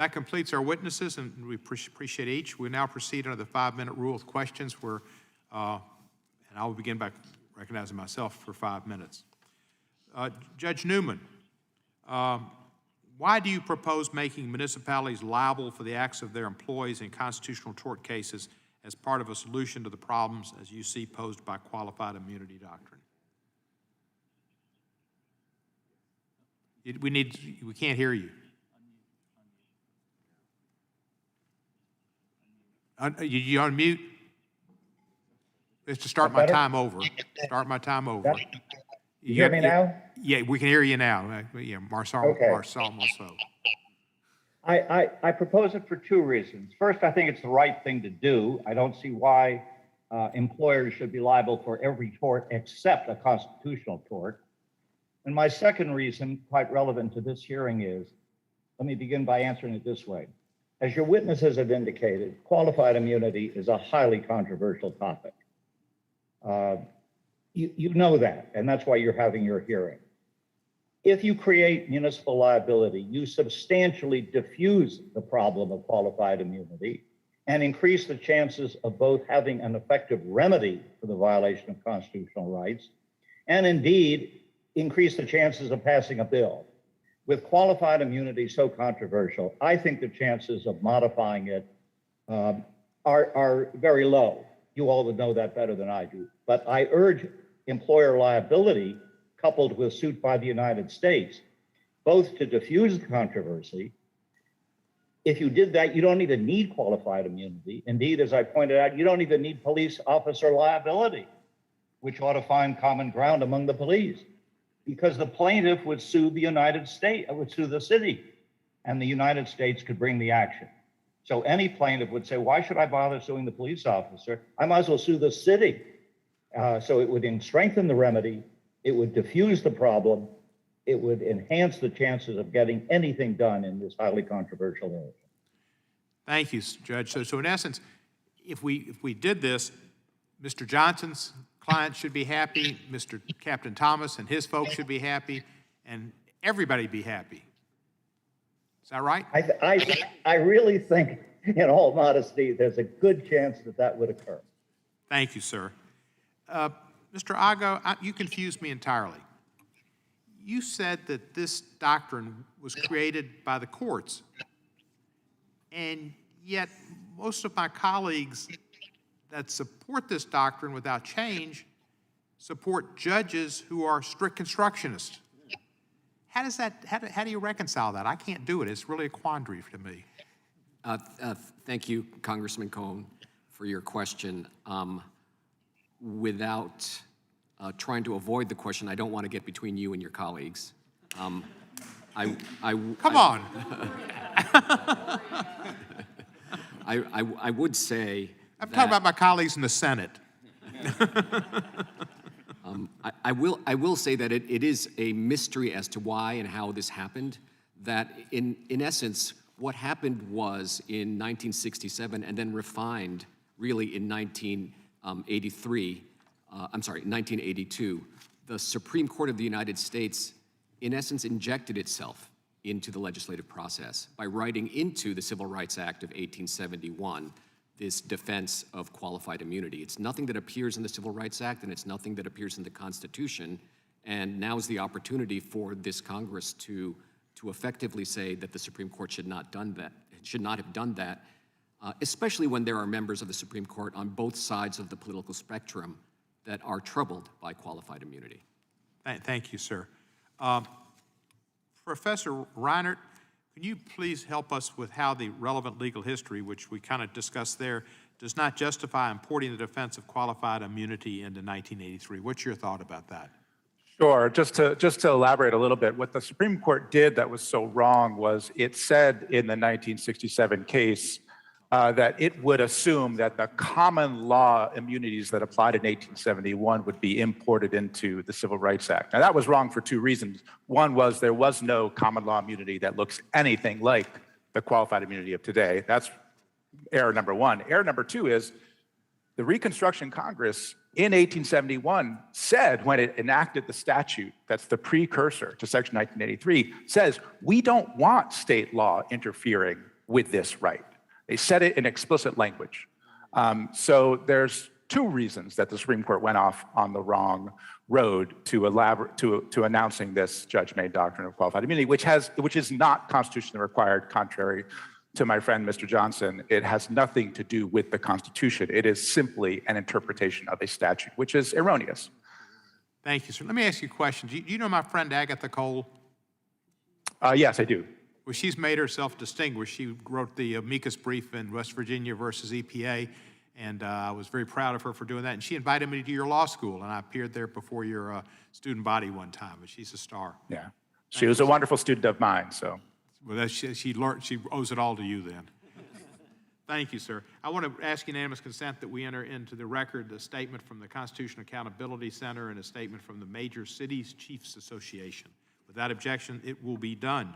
That completes our witnesses, and we appreciate each. We now proceed under the 5-minute rule with questions where, and I will begin by recognizing myself for 5 minutes. Judge Newman, why do you propose making municipalities liable for the acts of their employees in constitutional tort cases as part of a solution to the problems as you see posed by qualified immunity doctrine? We can't hear you. You unmute? It's to start my time over. Start my time over. You hear me now? Yeah, we can hear you now. Yeah, Marcel. Okay. I propose it for 2 reasons. First, I think it's the right thing to do. I don't see why employers should be liable for every tort except a constitutional tort. And my second reason, quite relevant to this hearing, is, let me begin by answering it this way. As your witnesses have indicated, qualified immunity is a highly controversial topic. You know that, and that's why you're having your hearing. If you create municipal liability, you substantially diffuse the problem of qualified immunity and increase the chances of both having an effective remedy for the violation of constitutional rights, and indeed increase the chances of passing a bill. With qualified immunity so controversial, I think the chances of modifying it are very low. You all would know that better than I do. But I urge employer liability coupled with suit by the United States, both to diffuse the controversy. If you did that, you don't even need qualified immunity. Indeed, as I pointed out, you don't even need police officer liability, which ought to find common ground among the police, because the plaintiff would sue the United States, would sue the city, and the United States could bring the action. So any plaintiff would say, why should I bother suing the police officer? I might as well sue the city. So it would strengthen the remedy, it would diffuse the problem, it would enhance the chances of getting anything done in this highly controversial area. Thank you, Judge. So in essence, if we did this, Mr. Johnson's client should be happy, Mr. Captain Thomas and his folks should be happy, and everybody be happy. Is that right? I really think, in all modesty, there's a good chance that that would occur. Thank you, sir. Mr. Ago, you confused me entirely. You said that this doctrine was created by the courts, and yet most of my colleagues that support this doctrine without change support judges who are strict constructionists. How do you reconcile that? I can't do it. It's really a quandary to me. Thank you, Congressman Cohen, for your question. Without trying to avoid the question, I don't want to get between you and your colleagues. Come on. I would say I'm talking about my colleagues in the Senate. I will say that it is a mystery as to why and how this happened. That in essence, what happened was in 1967 and then refined really in 1982, the Supreme Court of the United States, in essence, injected itself into the legislative process by writing into the Civil Rights Act of 1871 this defense of qualified immunity. It's nothing that appears in the Civil Rights Act, and it's nothing that appears in the Constitution. And now is the opportunity for this Congress to effectively say that the Supreme Court should not have done that, especially when there are members of the Supreme Court on both sides of the political spectrum that are troubled by qualified immunity. Thank you, sir. Professor Reinert, can you please help us with how the relevant legal history, which we kind of discussed there, does not justify importing the defense of qualified immunity into 1983? What's your thought about that? Sure. Just to elaborate a little bit, what the Supreme Court did that was so wrong was it said in the 1967 case that it would assume that the common law immunities that applied in 1871 would be imported into the Civil Rights Act. Now, that was wrong for 2 reasons. One was there was no common law immunity that looks anything like the qualified immunity of today. That's error number 1. Error number 2 is the Reconstruction Congress in 1871 said, when it enacted the statute that's the precursor to Section 1983, says we don't want state law interfering with this right. They said it in explicit language. So there's two reasons that the Supreme Court went off on the wrong road to announcing this judge-made doctrine of qualified immunity, which is not constitutionally required, contrary to my friend Mr. Johnson. It has nothing to do with the Constitution. It is simply an interpretation of a statute, which is erroneous. Thank you, sir. Let me ask you a question. Do you know my friend Agatha Cole? Yes, I do. Well, she's made herself distinguished. She wrote the amicus brief in West Virginia versus EPA, and I was very proud of her for doing that. And she invited me to your law school, and I appeared there before your student body one time, but she's a star. Yeah. She was a wonderful student of mine, so. Well, she learned, she owes it all to you then. Thank you, sir. I want to ask unanimous consent that we enter into the record a statement from the Constitutional Accountability Center and a statement from the Major Cities Chiefs Association. Without objection, it will be done.